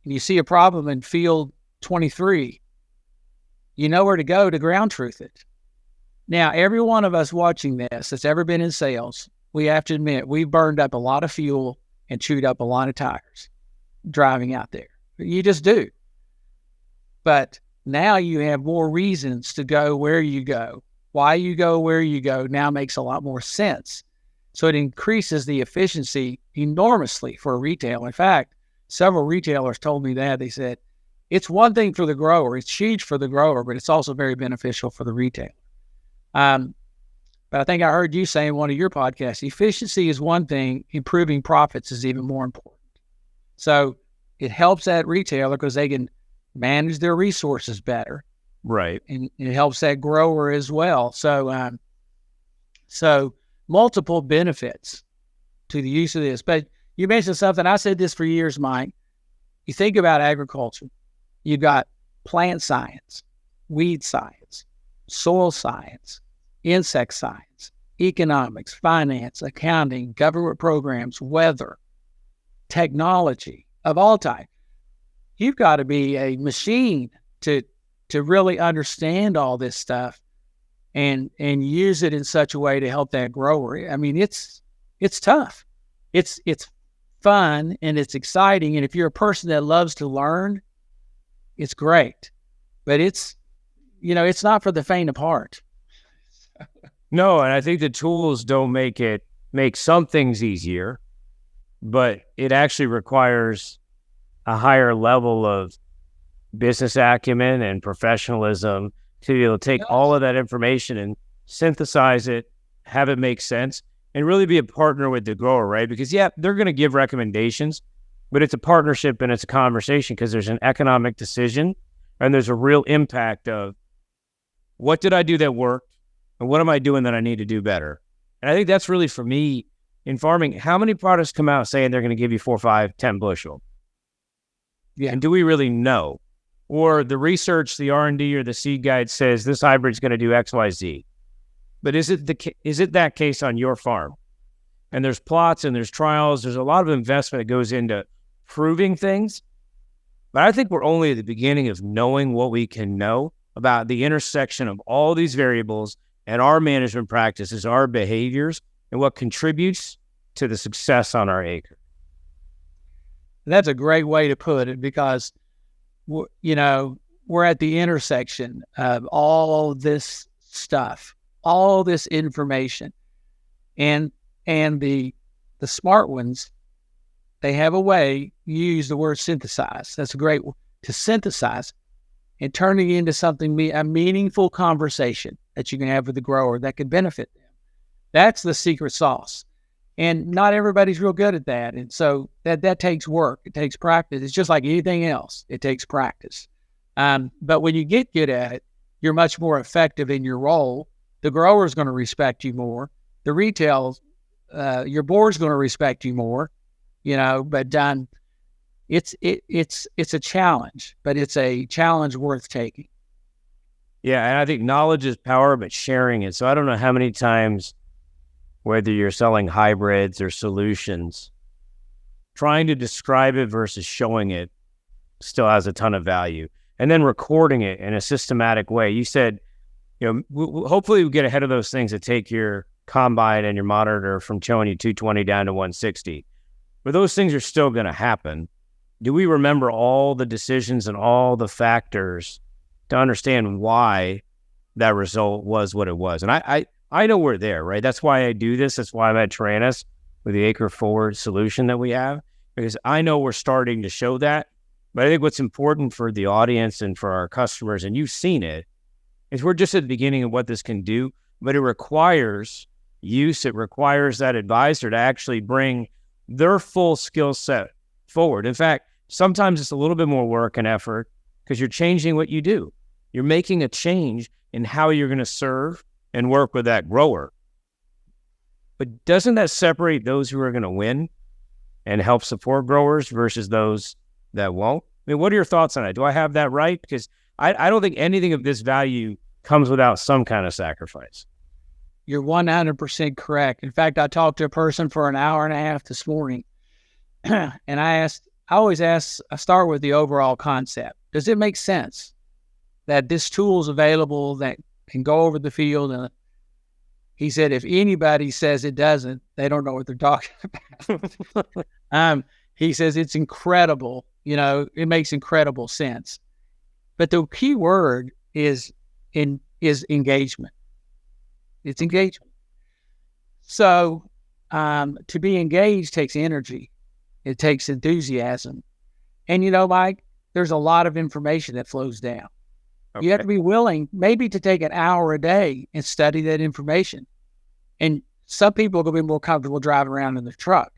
and you see a problem in field 23, you know where to go to ground truth it. Now, every one of us watching this that's ever been in sales, we have to admit, we burned up a lot of fuel and chewed up a lot of tires driving out there. You just do. But now you have more reasons to go where you go. Why you go where you go now makes a lot more sense. So it increases the efficiency enormously for a retailer. In fact, several retailers told me that. They said, it's one thing for the grower. It's huge for the grower, but it's also very beneficial for the retailer. But I think I heard you say in one of your podcasts, efficiency is one thing, improving profits is even more important. So it helps that retailer because they can manage their resources better. Right. And it helps that grower as well. So multiple benefits to the use of this. But you mentioned something, I said this for years, Mike. You think about agriculture, you've got plant science, weed science, soil science, insect science, economics, finance, accounting, government programs, weather, technology of all types. You've got to be a machine to really understand all this stuff and use it in such a way to help that grower. I mean, it's tough. It's fun and it's exciting. And if you're a person that loves to learn, it's great. But it's not for the faint of heart. No, and I think the tools don't make some things easier, but it actually requires a higher level of business acumen and professionalism to be able to take all of that information and synthesize it, have it make sense, and really be a partner with the grower, right? Because, they're going to give recommendations, but it's a partnership and it's a conversation because there's an economic decision and there's a real impact of what did I do that worked and what am I doing that I need to do better? And I think that's really, for me, in farming, how many products come out saying they're going to give you 4, 5, 10 bushel? Yeah. And do we really know? Or the research, the R&D or the seed guide says this hybrid's going to do X, Y, Z. But is it that case on your farm? And there's plots and there's trials. There's a lot of investment that goes into proving things. But I think we're only at the beginning of knowing what we can know about the intersection of all these variables and our management practices, our behaviors, and what contributes to the success on our acre. That's a great way to put it because, we're at the intersection of all this stuff, all this information, and the smart ones, they have a way. You use the word synthesize. That's a great to synthesize and turn it into something, a meaningful conversation that you can have with the grower that could benefit them. That's the secret sauce. And not everybody's real good at that. And so that takes work. It takes practice. It's just like anything else. It takes practice. But when you get good at it, you're much more effective in your role. The grower's going to respect you more. The retail, your board's going to respect you more, but it's a challenge, but it's a challenge worth taking. Yeah. And I think knowledge is power, but sharing it. So I don't know how many times, whether you're selling hybrids or solutions, trying to describe it versus showing it still has a ton of value. And then recording it in a systematic way. You said, hopefully we get ahead of those things that take your combine and your monitor from showing you 220 down to 160. But those things are still going to happen. Do we remember all the decisions and all the factors to understand why that result was what it was? And I know we're there, right? That's why I do this. That's why I'm at Taranis with the AcreForward solution that we have, because I know we're starting to show that. But I think what's important for the audience and for our customers, and you've seen it, is we're just at the beginning of what this can do, but it requires use. It requires that advisor to actually bring their full skill set forward. In fact, sometimes it's a little bit more work and effort because you're changing what you do. You're making a change in how you're going to serve and work with that grower. But doesn't that separate those who are going to win and help support growers versus those that won't? I mean, what are your thoughts on that? Do I have that right? Because I don't think anything of this value comes without some kind of sacrifice. You're 100% correct. In fact, I talked to a person for an hour and a half this morning, and I start with the overall concept. Does it make sense that this tool is available that can go over the field? And he said, if anybody says it doesn't, they don't know what they're talking about. He says it's incredible. It makes incredible sense. But the key word is engagement. It's engagement. So to be engaged takes energy. It takes enthusiasm. And Mike, there's a lot of information that flows down. Okay. You have to be willing maybe to take an hour a day and study that information. And some people are going to be more comfortable driving around in the truck.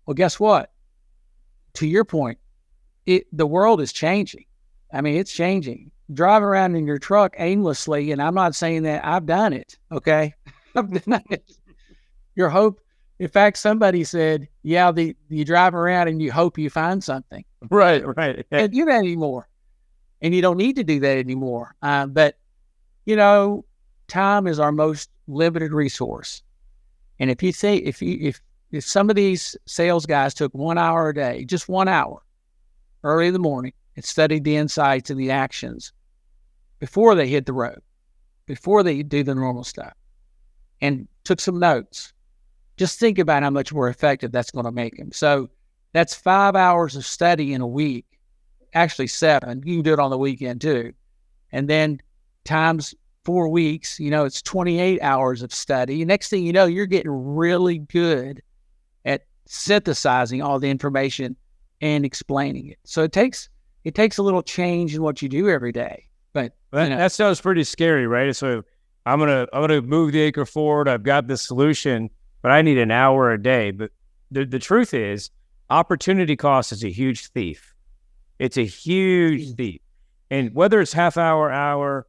Well, guess what? To your point, the world is changing. I mean, it's changing. Drive around in your truck aimlessly, and I'm not saying that I've done it, okay? I've done it. Your hope, in fact, somebody said, yeah, you drive around and you hope you find something. Right. Can't do that anymore. And you don't need to do that anymore. But, time is our most limited resource. And if you think, if some of these sales guys took 1 hour a day, just 1 hour, early in the morning, and studied the insights and the actions before they hit the road, before they do the normal stuff, and took some notes, just think about how much more effective that's going to make them. So that's 5 hours of study in a week, actually 7. You can do it on the weekend too. And then times 4 weeks, it's 28 hours of study. Next thing you know, you're getting really good at synthesizing all the information and explaining it. So it takes a little change in what you do every day. But that sounds pretty scary, right? So I'm gonna move the acre forward. I've got this solution, but I need an hour a day. But the truth is, opportunity cost is a huge thief. It's a huge thief. And whether it's half hour,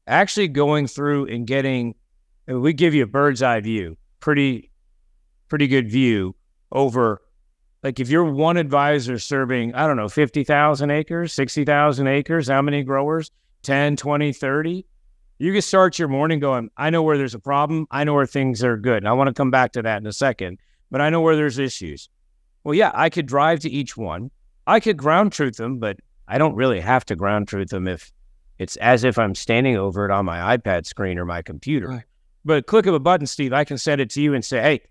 actually going through and getting, we give you a bird's eye view, pretty good view over, like if you're one advisor serving, 50,000 acres, 60,000 acres, how many growers? 10, 20, 30. You can start your morning going, I know where there's a problem. I know where things are good. And I want to come back to that in a second, but I know where there's issues. Well, yeah, I could drive to each one. I could ground truth them, but I don't really have to ground truth them if it's as if I'm standing over it on my iPad screen or my computer. Right. But click of a button, Steve, I can send it to you and say, hey,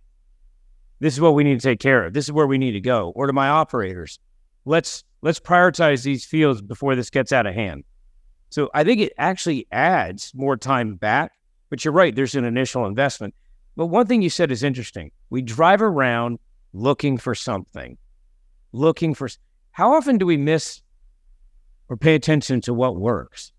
this is what we need to take care of. This is where we need to go. Or to my operators, let's prioritize these fields before this gets out of hand. So I think it actually adds more time back, but you're right, there's an initial investment. But one thing you said is interesting. We drive around looking for something, how often do we miss or pay attention to what works?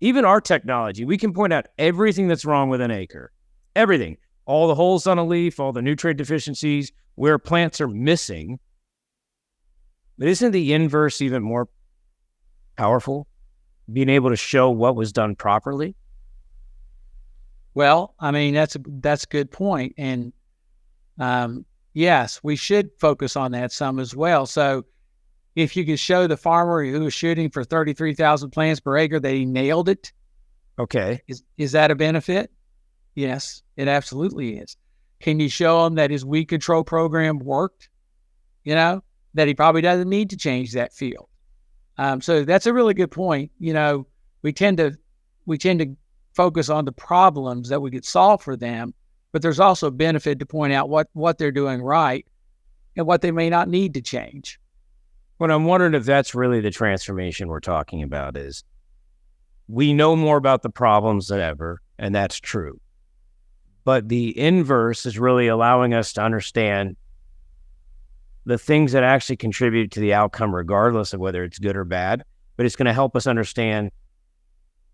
Even our technology, we can point out everything that's wrong with an acre, everything, all the holes on a leaf, all the nutrient deficiencies, where plants are missing. But isn't the inverse even more powerful? Being able to show what was done properly? Well, I mean, that's a good point. And yes, we should focus on that some as well. So if you could show the farmer who was shooting for 33,000 plants per acre that he nailed it, okay, is that a benefit? Yes, it absolutely is. Can you show him that his weed control program worked? That he probably doesn't need to change that field. So that's a really good point. We tend to focus on the problems that we could solve for them, but there's also benefit to point out what they're doing right and what they may not need to change. What I'm wondering if that's really the transformation we're talking about is we know more about the problems than ever, and that's true. But the inverse is really allowing us to understand the things that actually contribute to the outcome, regardless of whether it's good or bad. But it's going to help us understand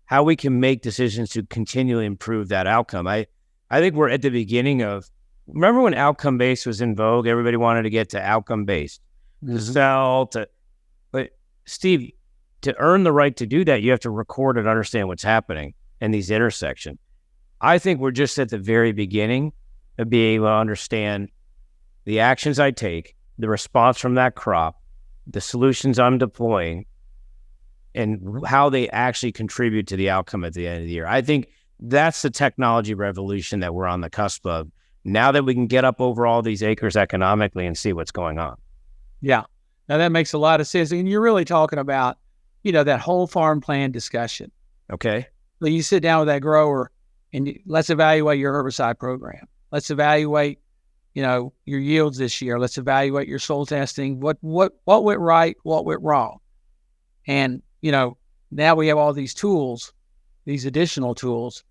how we can make decisions to continually improve that outcome. I think we're at the beginning of, remember when outcome-based was in vogue? Everybody wanted to get to outcome-based. But Steve, to earn the right to do that, you have to record and understand what's happening in these intersections. I think we're just at the very beginning of being able to understand the actions I take, the response from that crop, the solutions I'm deploying, and how they actually contribute to the outcome at the end of the year. I think that's the technology revolution that we're on the cusp of, now that we can get up over all these acres economically and see what's going on. Yeah. Now that makes a lot of sense. And you're really talking about, that whole farm plan discussion. Okay. So you sit down with that grower and let's evaluate your herbicide program. Let's evaluate, your yields this year. Let's evaluate your soil testing. What went right? What went wrong? And, now we have all these tools, these additional tools.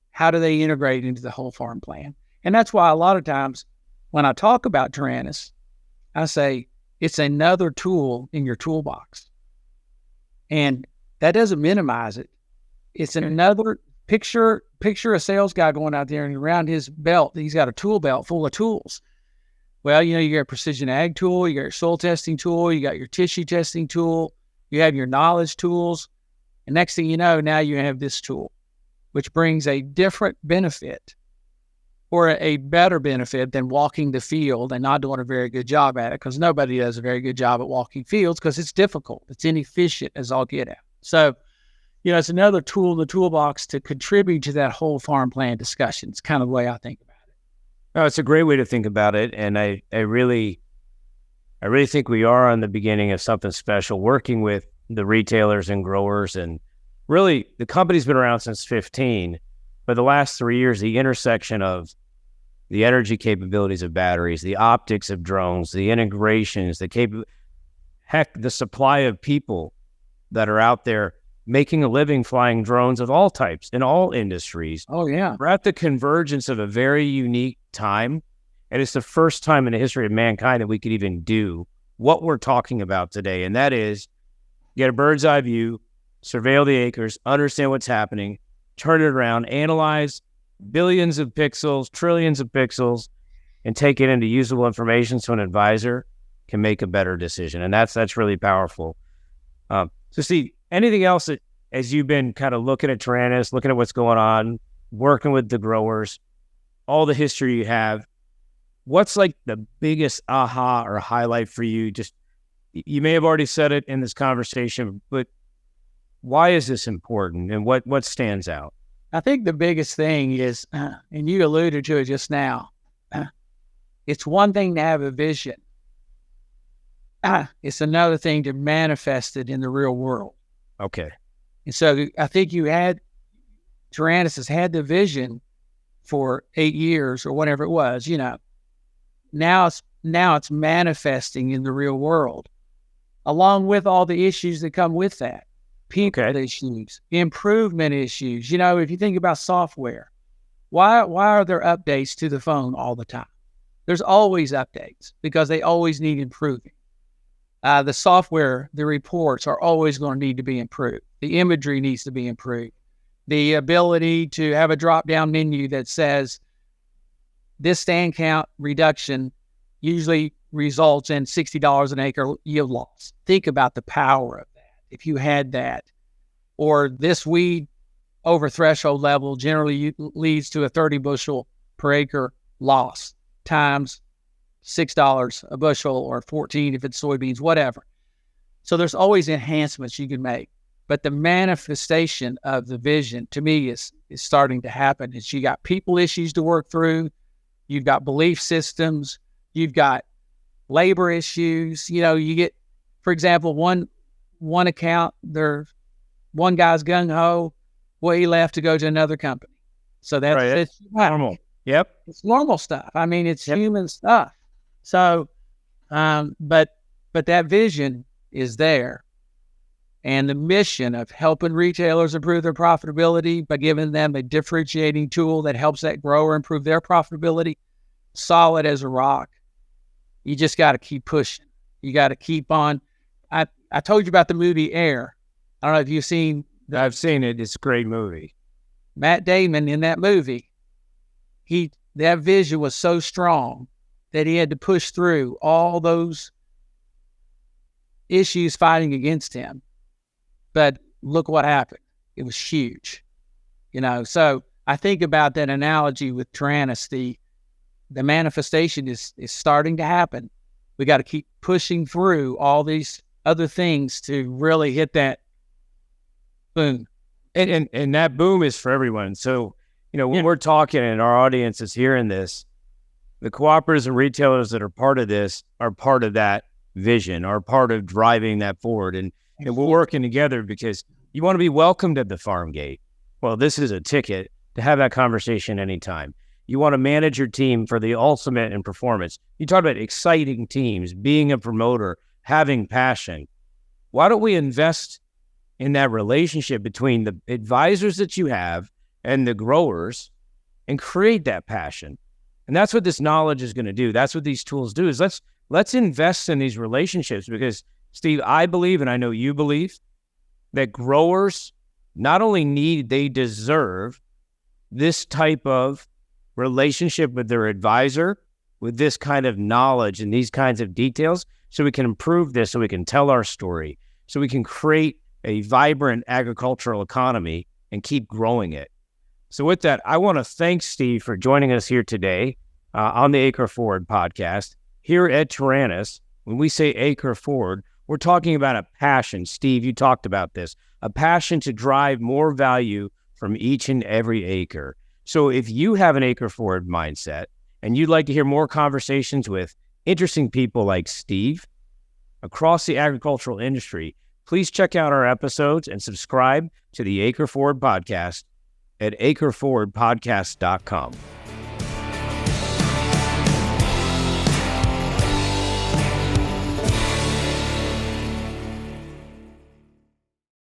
How do they integrate into the whole farm plan? And that's why a lot of times when I talk about Taranis, I say it's another tool in your toolbox. And that doesn't minimize it. It's another picture a sales guy going out there and around his belt, he's got a tool belt full of tools. Well, you got a precision ag tool, you got your soil testing tool, you got your tissue testing tool, you have your knowledge tools, and next thing you know, now you have this tool, which brings a different benefit or a better benefit than walking the field and not doing a very good job at it, because nobody does a very good job at walking fields because it's difficult. It's inefficient as all get out. So, it's another tool in the toolbox to contribute to that whole farm plan discussion. It's kind of the way I think about it. No, it's a great way to think about it. And I really think we are on the beginning of something special, working with the retailers and growers. And really, the company's been around since 15, but the last 3 years, the intersection of the energy capabilities of batteries, the optics of drones, the integrations, the supply of people that are out there making a living flying drones of all types in all industries. Oh, yeah. We're at the convergence of a very unique time. And it's the first time in the history of mankind that we could even do what we're talking about today. And that is get a bird's eye view, surveil the acres, understand what's happening, turn it around, analyze billions of pixels, trillions of pixels, and take it into usable information so an advisor can make a better decision. And that's really powerful. So Steve, anything else that, as you've been kind of looking at Taranis, looking at what's going on, working with the growers, all the history you have, what's like the biggest aha or highlight for you? Just, you may have already said it in this conversation, but why is this important and what stands out? I think the biggest thing is, and you alluded to it just now, it's one thing to have a vision. It's another thing to manifest it in the real world. Okay. And so I think Taranis has had the vision for 8 years or whatever it was, Now it's manifesting in the real world, along with all the issues that come with that. People issues, improvement issues. If you think about software, why are there updates to the phone all the time? There's always updates because they always need improving. The software, the reports are always going to need to be improved. The imagery needs to be improved. The ability to have a drop-down menu that says this stand count reduction usually results in $60 an acre yield loss. Think about the power of that. If you had that, or this weed over threshold level generally leads to a 30 bushel per acre loss times $6 a bushel or 14 if it's soybeans, whatever. So there's always enhancements you can make. But the manifestation of the vision, to me, is starting to happen. It's you got people issues to work through. You've got belief systems. You've got labor issues. You get, for example, one account, one guy's gung-ho. Well, he left to go to another company. So that's right. It's normal. Yep. It's normal stuff. I mean, it's human stuff. So, but that vision is there. And the mission of helping retailers improve their profitability by giving them a differentiating tool that helps that grower improve their profitability, solid as a rock. You just got to keep pushing. You got to keep on. I told you about the movie Air. I don't know if you've seen. I've seen it. It's a great movie. Matt Damon in that movie, that vision was so strong that he had to push through all those issues fighting against him. But look what happened. It was huge. So I think about that analogy with Taranis. The manifestation is starting to happen. We got to keep pushing through all these other things to really hit that boom. And that boom is for everyone. So, when we're talking and our audience is hearing this, the cooperatives and retailers that are part of this are part of that vision, are part of driving that forward. And we're working together because you want to be welcomed at the farm gate. Well, this is a ticket to have that conversation anytime. You want to manage your team for the ultimate in performance. You talk about exciting teams, being a promoter, having passion. Why don't we invest in that relationship between the advisors that you have and the growers and create that passion? And that's what this knowledge is going to do. That's what these tools do, is let's invest in these relationships, because Steve, I believe, and I know you believe, that growers not only they deserve this type of relationship with their advisor, with this kind of knowledge and these kinds of details, so we can improve this, so we can tell our story, so we can create a vibrant agricultural economy and keep growing it. So with that, I want to thank Steve for joining us here today on the AcreForward podcast. Here at Taranis, when we say AcreForward, we're talking about a passion. Steve, you talked about this, a passion to drive more value from each and every acre. So if you have an AcreForward mindset and you'd like to hear more conversations with interesting people like Steve across the agricultural industry, please check out our episodes and subscribe to the AcreForward podcast at acreforwardpodcast.com.